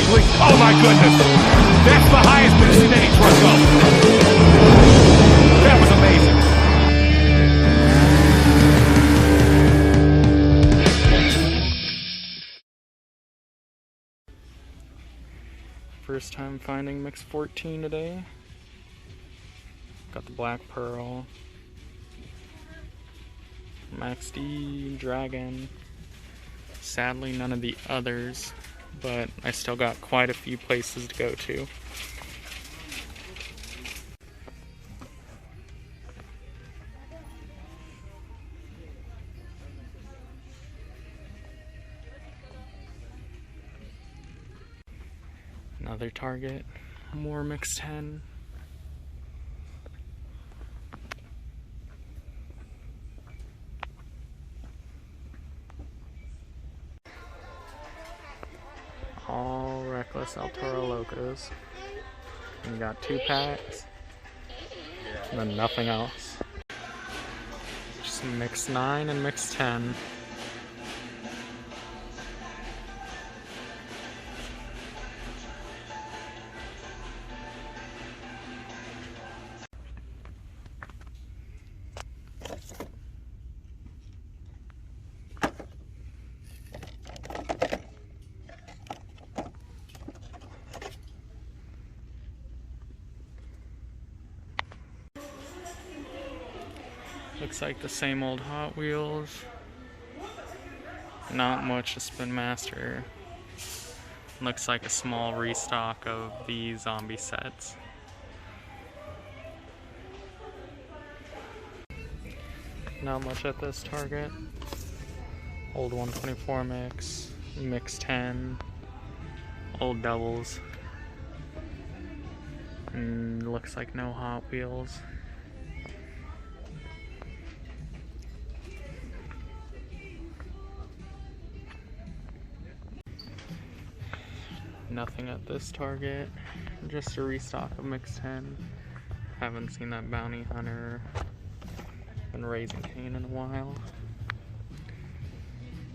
please. Oh my goodness. That's the highest we've seen any truck go. That was amazing. First time finding mix 14 today. Got the Black Pearl, Max D, Dragon. Sadly, none of the others, but I still got quite a few places to go to. Another target, more mix 10. All reckless El Toro Locos. And you got 2 packs, and then nothing else. Just mix 9 and mix 10. Looks like the same old Hot Wheels. Not much to Spin Master. Looks like a small restock of the zombie sets. Not much at this Target. Old 124 mix, mix 10, old doubles. And looks like no Hot Wheels. Nothing at this Target, just a restock of mix 10. Haven't seen that Bounty Hunter and Raising Cane in a while.